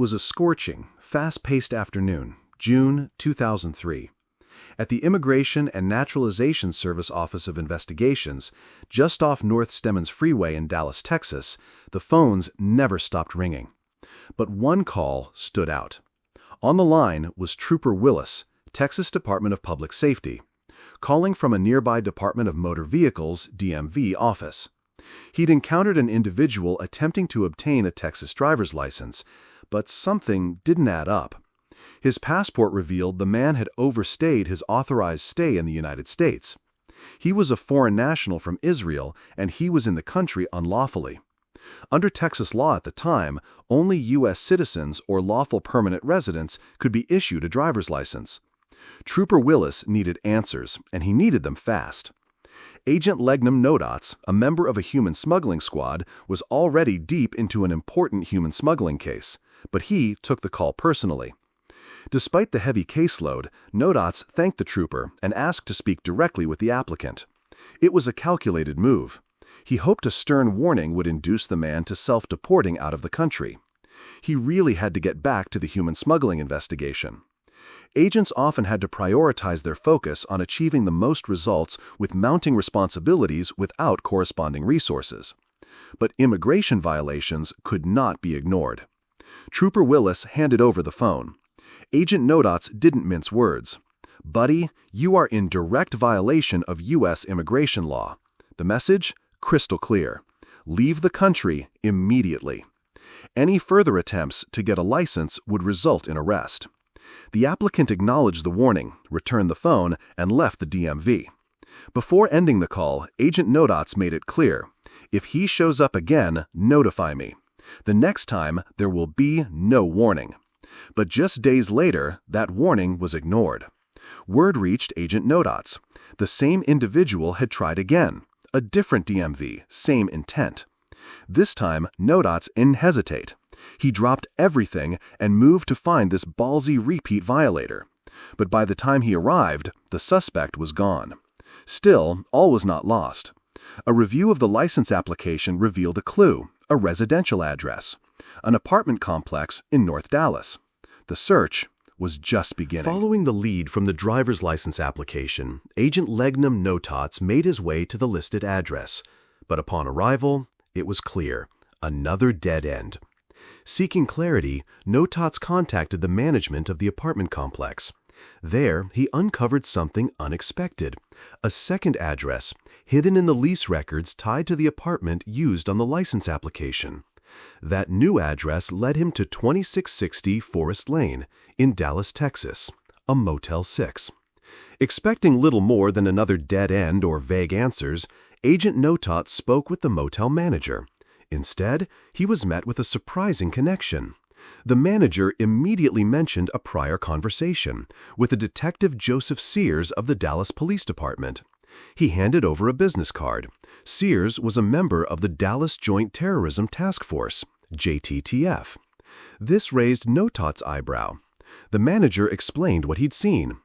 was a scorching, fast-paced afternoon, June 2003. At the Immigration and Naturalization Service Office of Investigations, just off North Stemmons Freeway in Dallas, Texas, the phones never stopped ringing. But one call stood out. On the line was Trooper Willis, Texas Department of Public Safety, calling from a nearby Department of Motor Vehicles (DMV) office. He'd encountered an individual attempting to obtain a Texas driver's license, but something didn't add up. His passport revealed the man had overstayed his authorized stay in the United States. He was a foreign national from Israel, and he was in the country unlawfully. Under Texas law at the time, only U.S. citizens or lawful permanent residents could be issued a driver's license. Trooper Willis needed answers, and he needed them fast. Agent Legnum Nodots, a member of a human smuggling squad, was already deep into an important human smuggling case, but he took the call personally. Despite the heavy caseload, Nodots thanked the trooper and asked to speak directly with the applicant. It was a calculated move. He hoped a stern warning would induce the man to self-deporting out of the country. He really had to get back to the human smuggling investigation. Agents often had to prioritize their focus on achieving the most results with mounting responsibilities without corresponding resources. But immigration violations could not be ignored. Trooper Willis handed over the phone. Agent Nodots didn't mince words. "Buddy, you are in direct violation of U.S. immigration law." The message? Crystal clear. Leave the country immediately. Any further attempts to get a license would result in arrest. The applicant acknowledged the warning, returned the phone, and left the DMV. Before ending the call, Agent Nodots made it clear, "If he shows up again, notify me. The next time, there will be no warning." But just days later, that warning was ignored. Word reached Agent Nodots. The same individual had tried again. A different DMV, same intent. This time, Nodots didn't hesitate. He dropped everything and moved to find this ballsy repeat violator. But by the time he arrived, the suspect was gone. Still, all was not lost. A review of the license application revealed a clue, a residential address, an apartment complex in North Dallas. The search was just beginning. Following the lead from the driver's license application, Agent Legnum Nodots made his way to the listed address. But upon arrival, it was clear, another dead end. Seeking clarity, Nodots contacted the management of the apartment complex. There, he uncovered something unexpected, a second address, hidden in the lease records tied to the apartment used on the license application. That new address led him to 2660 Forest Lane in Dallas, Texas, a Motel 6. Expecting little more than another dead end or vague answers, Agent Nodots spoke with the motel manager. Instead, he was met with a surprising connection. The manager immediately mentioned a prior conversation with a Detective Joseph Sears of the Dallas Police Department. He handed over a business card. Sears was a member of the Dallas Joint Terrorism Task Force, JTTF. This raised Nodots' eyebrow. The manager explained what he'd seen.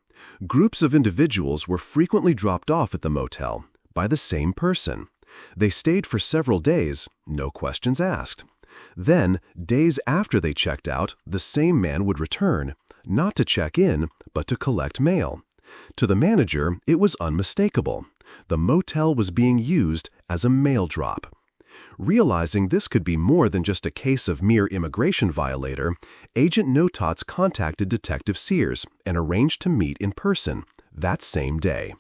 Groups of individuals were frequently dropped off at the motel by the same person. They stayed for several days, no questions asked. Then, days after they checked out, the same man would return, not to check in, but to collect mail. To the manager, it was unmistakable. The motel was being used as a mail drop. Realizing this could be more than just a case of mere immigration violator, Agent Nodots contacted Detective Sears and arranged to meet in person that same day.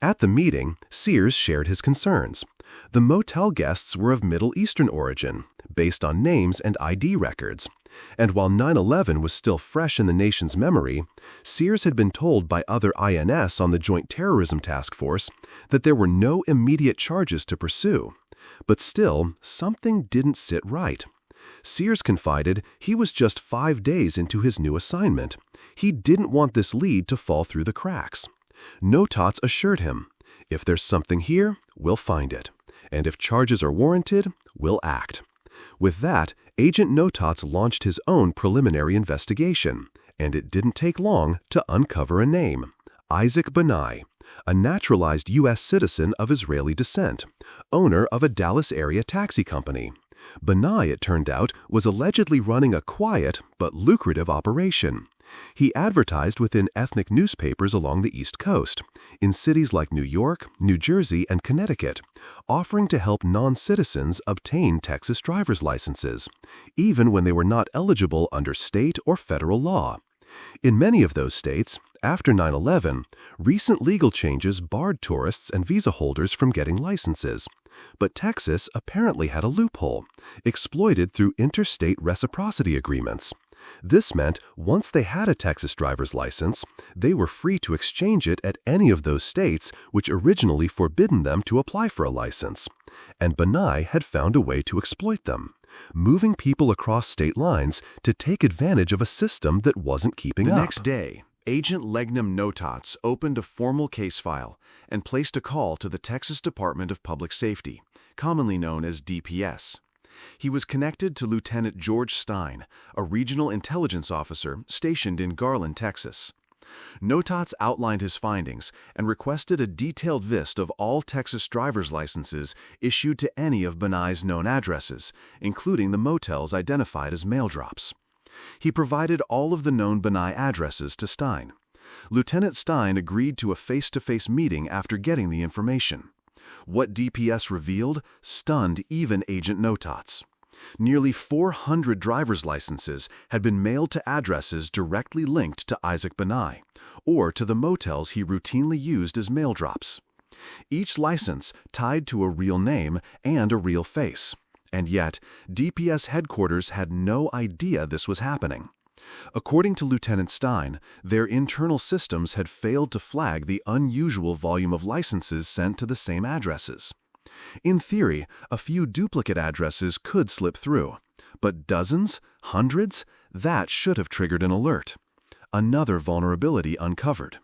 At the meeting, Sears shared his concerns. The motel guests were of Middle Eastern origin, based on names and ID records. And while 9/11 was still fresh in the nation's memory, Sears had been told by other INS on the Joint Terrorism Task Force that there were no immediate charges to pursue. But still, something didn't sit right. Sears confided he was just 5 days into his new assignment. He didn't want this lead to fall through the cracks. Nodots assured him, "If there's something here, we'll find it. And if charges are warranted, we'll act." With that, Agent Nodots launched his own preliminary investigation, and it didn't take long to uncover a name: Isaac Banai, a naturalized U.S. citizen of Israeli descent, owner of a Dallas-area taxi company. Benai, it turned out, was allegedly running a quiet but lucrative operation. He advertised within ethnic newspapers along the East Coast, in cities like New York, New Jersey, and Connecticut, offering to help non-citizens obtain Texas driver's licenses, even when they were not eligible under state or federal law. In many of those states, after 9/11, recent legal changes barred tourists and visa holders from getting licenses. But Texas apparently had a loophole, exploited through interstate reciprocity agreements. This meant once they had a Texas driver's license, they were free to exchange it at any of those states which originally forbidden them to apply for a license. And Benai had found a way to exploit them, moving people across state lines to take advantage of a system that wasn't keeping up. The next day, Agent Legnum Notats opened a formal case file and placed a call to the Texas Department of Public Safety, commonly known as DPS. He was connected to Lieutenant George Stein, a regional intelligence officer stationed in Garland, Texas. Notats outlined his findings and requested a detailed list of all Texas driver's licenses issued to any of Benai's known addresses, including the motels identified as mail drops. He provided all of the known Benai addresses to Stein. Lieutenant Stein agreed to a face-to-face meeting after getting the information. What DPS revealed stunned even Agent Notats. Nearly 400 driver's licenses had been mailed to addresses directly linked to Isaac Benai, or to the motels he routinely used as mail drops. Each license tied to a real name and a real face. And yet, DPS headquarters had no idea this was happening. According to Lieutenant Stein, their internal systems had failed to flag the unusual volume of licenses sent to the same addresses. In theory, a few duplicate addresses could slip through, but dozens, hundreds, that should have triggered an alert. Another vulnerability uncovered.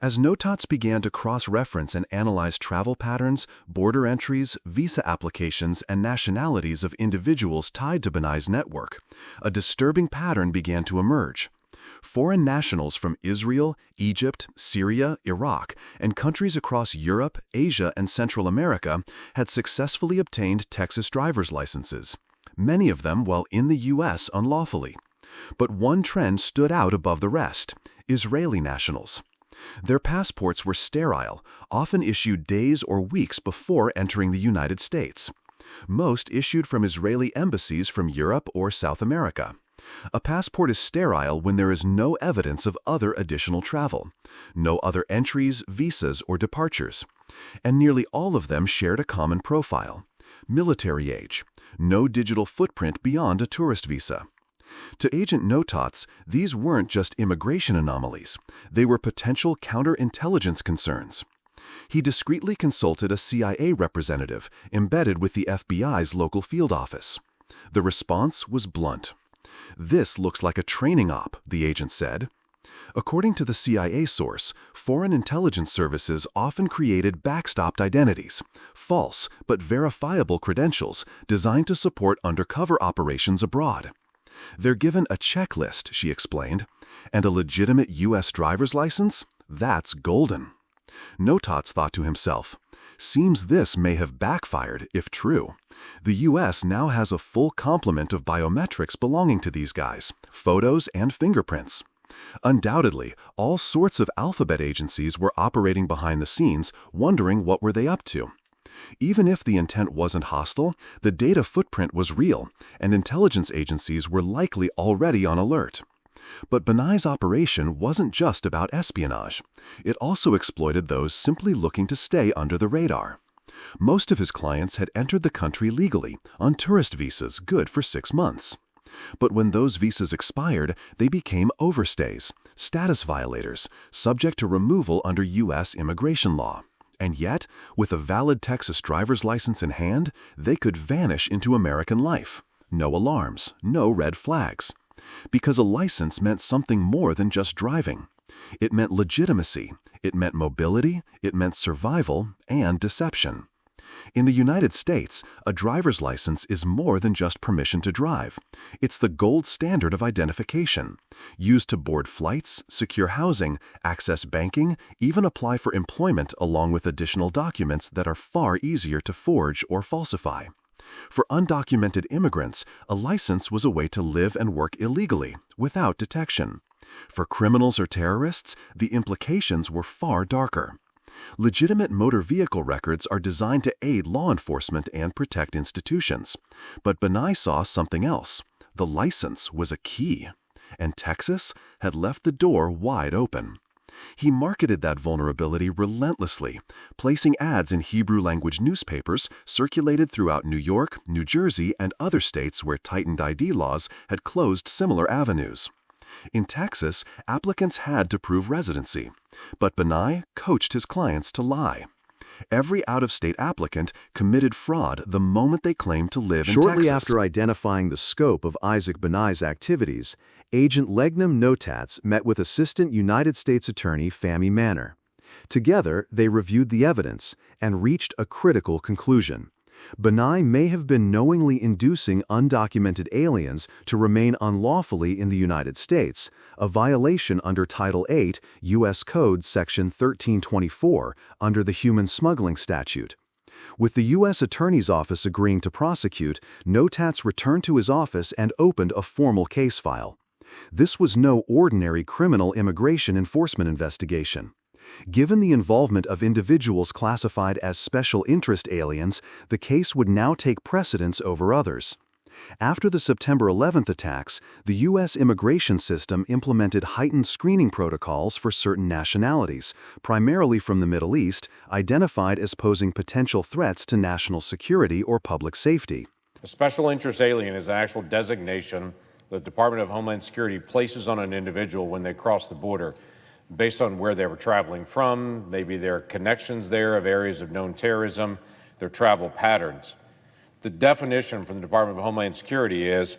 As Notats began to cross-reference and analyze travel patterns, border entries, visa applications, and nationalities of individuals tied to Benai's network, a disturbing pattern began to emerge. Foreign nationals from Israel, Egypt, Syria, Iraq, and countries across Europe, Asia, and Central America had successfully obtained Texas driver's licenses, many of them while in the U.S. unlawfully. But one trend stood out above the rest: Israeli nationals. Their passports were sterile, often issued days or weeks before entering the United States. Most issued from Israeli embassies from Europe or South America. A passport is sterile when there is no evidence of other additional travel, no other entries, visas, or departures. And nearly all of them shared a common profile: military age, no digital footprint beyond a tourist visa. To Agent Notats, these weren't just immigration anomalies. They were potential counterintelligence concerns. He discreetly consulted a CIA representative embedded with the FBI's local field office. The response was blunt. "This looks like a training op," the agent said. According to the CIA source, foreign intelligence services often created backstopped identities, false but verifiable credentials designed to support undercover operations abroad. They're given a checklist, she explained, and a legitimate U.S. driver's license? That's golden. Notats thought to himself, seems this may have backfired, if true. The U.S. now has a full complement of biometrics belonging to these guys, photos and fingerprints. Undoubtedly, all sorts of alphabet agencies were operating behind the scenes, wondering what were they up to. Even if the intent wasn't hostile, the data footprint was real, and intelligence agencies were likely already on alert. But Benai's operation wasn't just about espionage. It also exploited those simply looking to stay under the radar. Most of his clients had entered the country legally, on tourist visas good for 6 months. But when those visas expired, they became overstays, status violators, subject to removal under U.S. immigration law. And yet, with a valid Texas driver's license in hand, they could vanish into American life. No alarms, no red flags. Because a license meant something more than just driving. It meant legitimacy, it meant mobility, it meant survival, and deception. In the United States, a driver's license is more than just permission to drive. It's the gold standard of identification, used to board flights, secure housing, access banking, even apply for employment along with additional documents that are far easier to forge or falsify. For undocumented immigrants, a license was a way to live and work illegally, without detection. For criminals or terrorists, the implications were far darker. Legitimate motor vehicle records are designed to aid law enforcement and protect institutions. But Benai saw something else. The license was a key. And Texas had left the door wide open. He marketed that vulnerability relentlessly, placing ads in Hebrew-language newspapers circulated throughout New York, New Jersey, and other states where tightened ID laws had closed similar avenues. In Texas, applicants had to prove residency, but Benai coached his clients to lie. Every out-of-state applicant committed fraud the moment they claimed to live in Texas. Shortly after identifying the scope of Isaac Benai's activities, Agent Legnum Notats met with Assistant United States Attorney Fahmy Manor. Together, they reviewed the evidence and reached a critical conclusion. Benai may have been knowingly inducing undocumented aliens to remain unlawfully in the United States, a violation under Title 8, U.S. Code Section 1324, under the Human Smuggling Statute. With the U.S. Attorney's Office agreeing to prosecute, Notats returned to his office and opened a formal case file. This was no ordinary criminal immigration enforcement investigation. Given the involvement of individuals classified as special interest aliens, the case would now take precedence over others. After the September 11th attacks, the U.S. immigration system implemented heightened screening protocols for certain nationalities, primarily from the Middle East, identified as posing potential threats to national security or public safety. A special interest alien is an actual designation the Department of Homeland Security places on an individual when they cross the border, based on where they were traveling from, maybe their connections there of areas of known terrorism, their travel patterns. The definition from the Department of Homeland Security is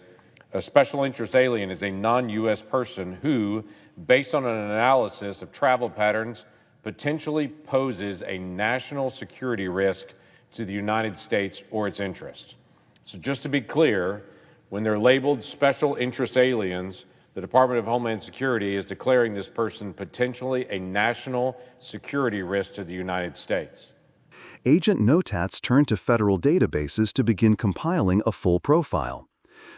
a special interest alien is a non-U.S. person who, based on an analysis of travel patterns, potentially poses a national security risk to the United States or its interests. So just to be clear, when they're labeled special interest aliens, the Department of Homeland Security is declaring this person potentially a national security risk to the United States. Agent Notats turned to federal databases to begin compiling a full profile.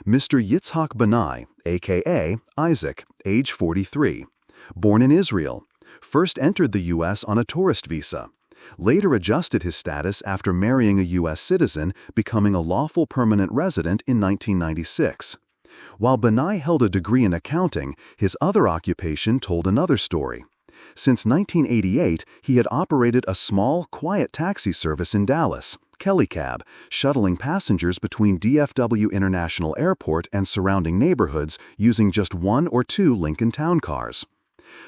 Mr. Yitzhak Benai, a.k.a. Isaac, age 43, born in Israel, first entered the U.S. on a tourist visa, later adjusted his status after marrying a U.S. citizen, becoming a lawful permanent resident in 1996. While Benai held a degree in accounting, his other occupation told another story. Since 1988, he had operated a small, quiet taxi service in Dallas, Kelly Cab, shuttling passengers between DFW International Airport and surrounding neighborhoods using just 1 or 2 Lincoln Town cars.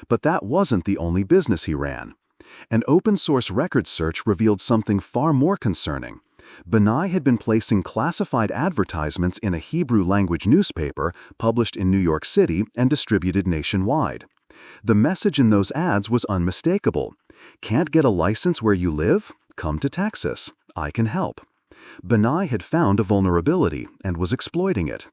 But that wasn't the only business he ran. An open-source record search revealed something far more concerning. Benai had been placing classified advertisements in a Hebrew-language newspaper published in New York City and distributed nationwide. The message in those ads was unmistakable. Can't get a license where you live? Come to Texas. I can help. Benai had found a vulnerability and was exploiting it.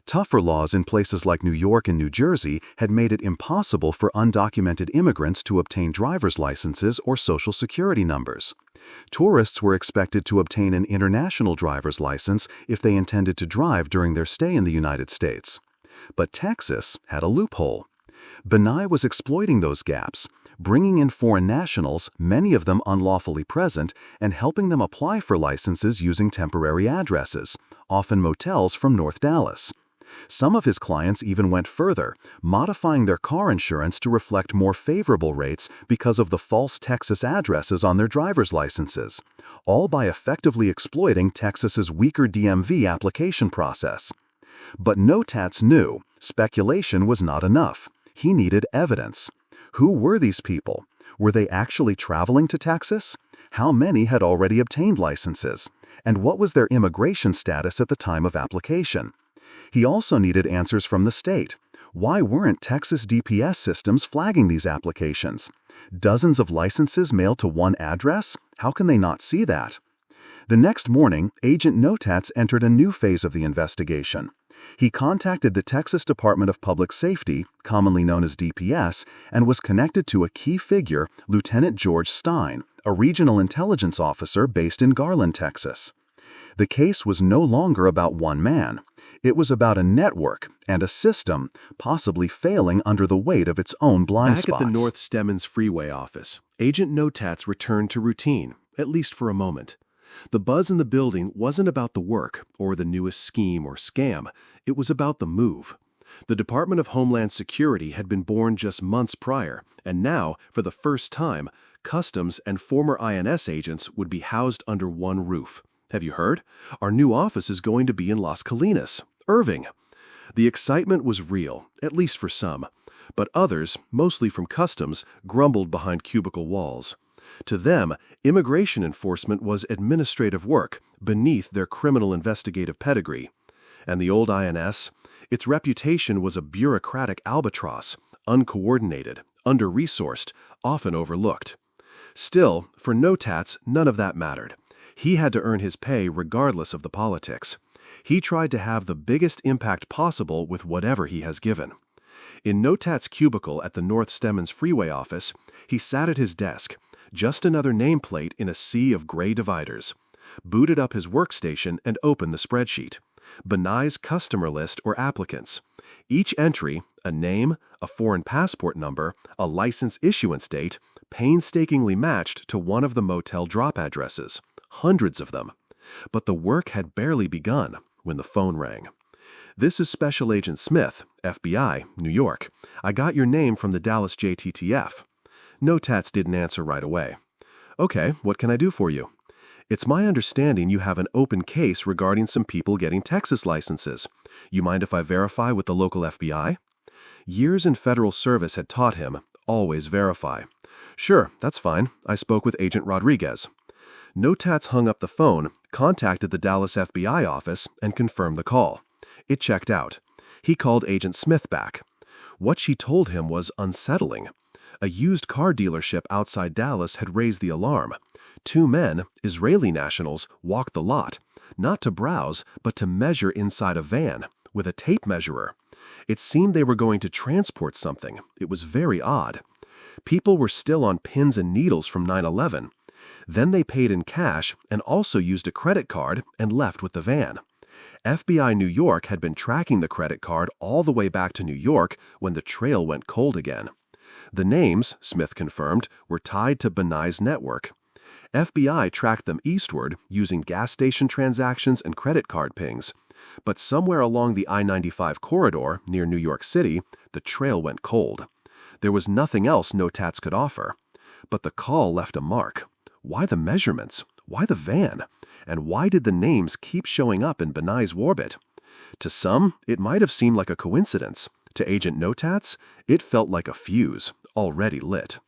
Tougher laws in places like New York and New Jersey had made it impossible for undocumented immigrants to obtain driver's licenses or social security numbers. Tourists were expected to obtain an international driver's license if they intended to drive during their stay in the United States. But Texas had a loophole. Benai was exploiting those gaps, bringing in foreign nationals, many of them unlawfully present, and helping them apply for licenses using temporary addresses, often motels from North Dallas. Some of his clients even went further, modifying their car insurance to reflect more favorable rates because of the false Texas addresses on their driver's licenses, all by effectively exploiting Texas's weaker DMV application process. But Notats knew speculation was not enough. He needed evidence. Who were these people? Were they actually traveling to Texas? How many had already obtained licenses? And what was their immigration status at the time of application? He also needed answers from the state. Why weren't Texas DPS systems flagging these applications? Dozens of licenses mailed to one address? How can they not see that? The next morning, Agent Notats entered a new phase of the investigation. He contacted the Texas Department of Public Safety, commonly known as DPS, and was connected to a key figure, Lieutenant George Stein, a regional intelligence officer based in Garland, Texas. The case was no longer about one man. It was about a network and a system possibly failing under the weight of its own blind spots. Back at the North Stemmons Freeway office, Agent Notats returned to routine, at least for a moment. The buzz in the building wasn't about the work or the newest scheme or scam. It was about the move. The Department of Homeland Security had been born just months prior, and now, for the first time, Customs and former INS agents would be housed under one roof. Have you heard? Our new office is going to be in Las Colinas, Irving. The excitement was real, at least for some. But others, mostly from Customs, grumbled behind cubicle walls. To them, immigration enforcement was administrative work beneath their criminal investigative pedigree. And the old INS? Its reputation was a bureaucratic albatross, uncoordinated, under-resourced, often overlooked. Still, for Notats, none of that mattered. He had to earn his pay regardless of the politics. He tried to have the biggest impact possible with whatever he has given. In Notats' cubicle at the North Stemmons Freeway office, he sat at his desk, just another nameplate in a sea of gray dividers. Booted up his workstation and opened the spreadsheet. Benai's customer list or applicants. Each entry, a name, a foreign passport number, a license issuance date, painstakingly matched to one of the motel drop addresses. Hundreds of them. But the work had barely begun when the phone rang. "This is Special Agent Smith, FBI, New York. I got your name from the Dallas JTTF. Notats didn't answer right away. "Okay, what can I do for you?" "It's my understanding you have an open case regarding some people getting Texas licenses. You mind if I verify with the local FBI?" Years in federal service had taught him, always verify. "Sure, that's fine. I spoke with Agent Rodriguez." Notats hung up the phone, contacted the Dallas FBI office, and confirmed the call. It checked out. He called Agent Smith back. What she told him was unsettling. A used car dealership outside Dallas had raised the alarm. 2 men, Israeli nationals, walked the lot, not to browse, but to measure inside a van, with a tape measurer. It seemed they were going to transport something. It was very odd. People were still on pins and needles from 9/11. Then they paid in cash and also used a credit card and left with the van. FBI New York had been tracking the credit card all the way back to New York when the trail went cold again. The names, Smith confirmed, were tied to Benai's network. FBI tracked them eastward using gas station transactions and credit card pings. But somewhere along the I-95 corridor near New York City, the trail went cold. There was nothing else Notats could offer. But the call left a mark. Why the measurements? Why the van? And why did the names keep showing up in Benai's orbit? To some, it might have seemed like a coincidence. To Agent Notats, it felt like a fuse, already lit.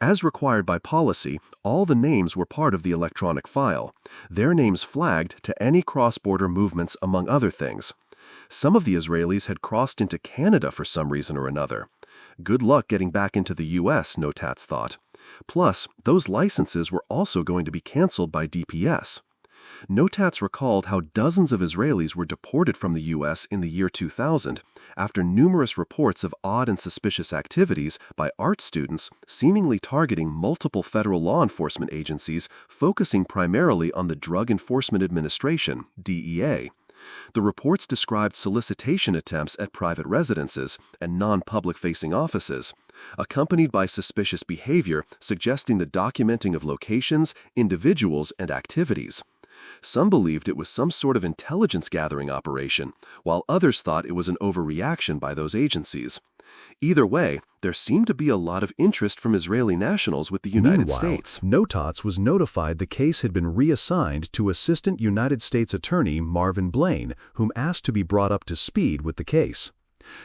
As required by policy, all the names were part of the electronic file, their names flagged to any cross-border movements among other things. Some of the Israelis had crossed into Canada for some reason or another. Good luck getting back into the U.S., Notats thought. Plus, those licenses were also going to be canceled by DPS. Notats recalled how dozens of Israelis were deported from the U.S. in the year 2000 after numerous reports of odd and suspicious activities by art students seemingly targeting multiple federal law enforcement agencies focusing primarily on the Drug Enforcement Administration, DEA. The reports described solicitation attempts at private residences and non-public-facing offices, accompanied by suspicious behavior suggesting the documenting of locations, individuals, and activities. Some believed it was some sort of intelligence-gathering operation, while others thought it was an overreaction by those agencies. Either way, there seemed to be a lot of interest from Israeli nationals with the United States. Notats was notified the case had been reassigned to Assistant United States Attorney Marvin Blaine, whom asked to be brought up to speed with the case.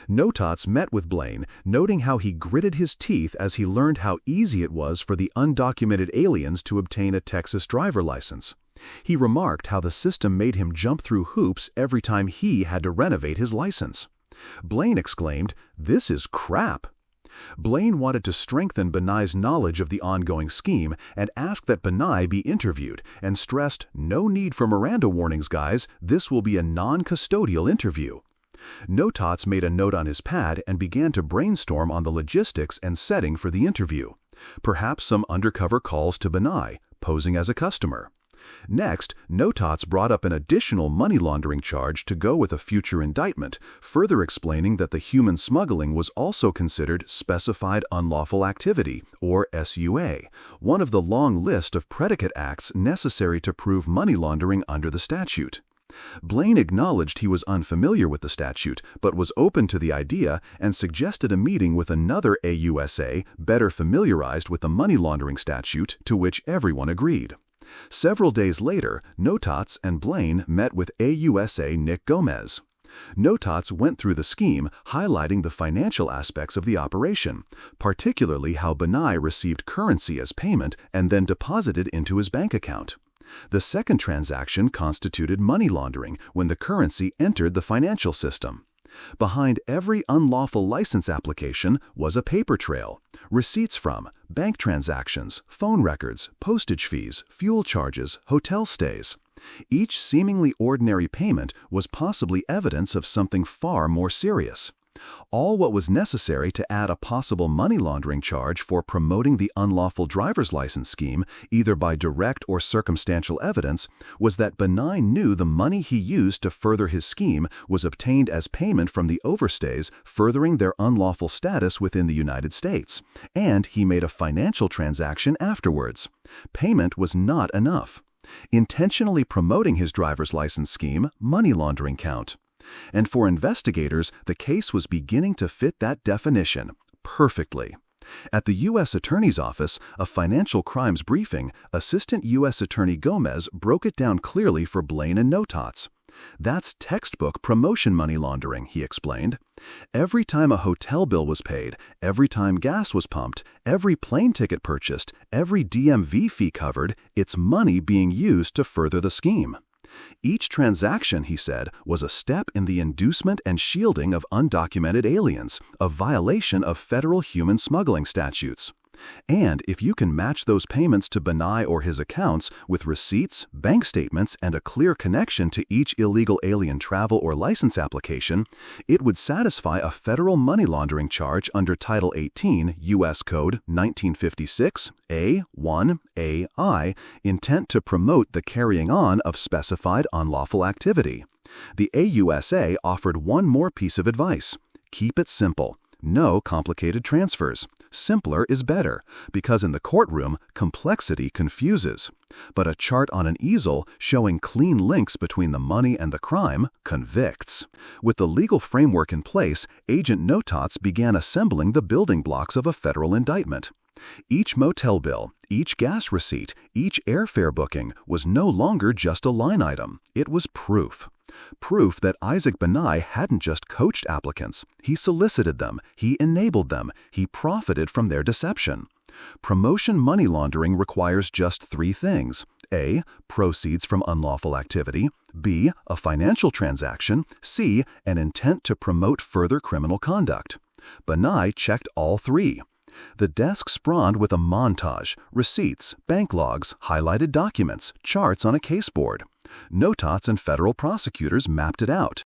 Notats met with Blaine, noting how he gritted his teeth as he learned how easy it was for the undocumented aliens to obtain a Texas driver license. He remarked how the system made him jump through hoops every time he had to renovate his license. Blaine exclaimed, "This is crap." Blaine wanted to strengthen Benai's knowledge of the ongoing scheme and asked that Benai be interviewed and stressed, "No need for Miranda warnings, guys. This will be a non-custodial interview." Notats made a note on his pad and began to brainstorm on the logistics and setting for the interview. Perhaps some undercover calls to Benai, posing as a customer. Next, Notats brought up an additional money laundering charge to go with a future indictment, further explaining that the human smuggling was also considered specified unlawful activity, or SUA, one of the long list of predicate acts necessary to prove money laundering under the statute. Blaine acknowledged he was unfamiliar with the statute, but was open to the idea and suggested a meeting with another AUSA better familiarized with the money laundering statute, to which everyone agreed. Several days later, Notats and Blaine met with AUSA Nick Gomez. Notats went through the scheme, highlighting the financial aspects of the operation, particularly how Benai received currency as payment and then deposited into his bank account. The second transaction constituted money laundering when the currency entered the financial system. Behind every unlawful license application was a paper trail, receipts from, bank transactions, phone records, postage fees, fuel charges, hotel stays. Each seemingly ordinary payment was possibly evidence of something far more serious. All what was necessary to add a possible money laundering charge for promoting the unlawful driver's license scheme, either by direct or circumstantial evidence, was that Benai knew the money he used to further his scheme was obtained as payment from the overstays, furthering their unlawful status within the United States, and he made a financial transaction afterwards. Payment was not enough. Intentionally promoting his driver's license scheme, money laundering count. And for investigators, the case was beginning to fit that definition perfectly. At the U.S. Attorney's Office, a financial crimes briefing, Assistant U.S. Attorney Gomez broke it down clearly for Blaine and Notats. That's textbook promotion money laundering, he explained. Every time a hotel bill was paid, every time gas was pumped, every plane ticket purchased, every DMV fee covered, it's money being used to further the scheme. Each transaction, he said, was a step in the inducement and shielding of undocumented aliens, a violation of federal human smuggling statutes. And if you can match those payments to Benai or his accounts with receipts, bank statements, and a clear connection to each illegal alien travel or license application, it would satisfy a federal money laundering charge under Title 18 U.S. Code 1956 A1AI, intent to promote the carrying on of specified unlawful activity. The AUSA offered one more piece of advice. Keep it simple. No complicated transfers. Simpler is better, because in the courtroom, complexity confuses. But a chart on an easel showing clean links between the money and the crime convicts. With the legal framework in place, Agent Notats began assembling the building blocks of a federal indictment. Each motel bill, each gas receipt, each airfare booking was no longer just a line item. It was proof. Proof that Isaac Benai hadn't just coached applicants, he solicited them, he enabled them, he profited from their deception. Promotion money laundering requires just three things. A. Proceeds from unlawful activity. B. A financial transaction. C. An intent to promote further criminal conduct. Benai checked all three. The desk spawned with a montage, receipts, bank logs, highlighted documents, charts on a caseboard. Notats and federal prosecutors mapped it out.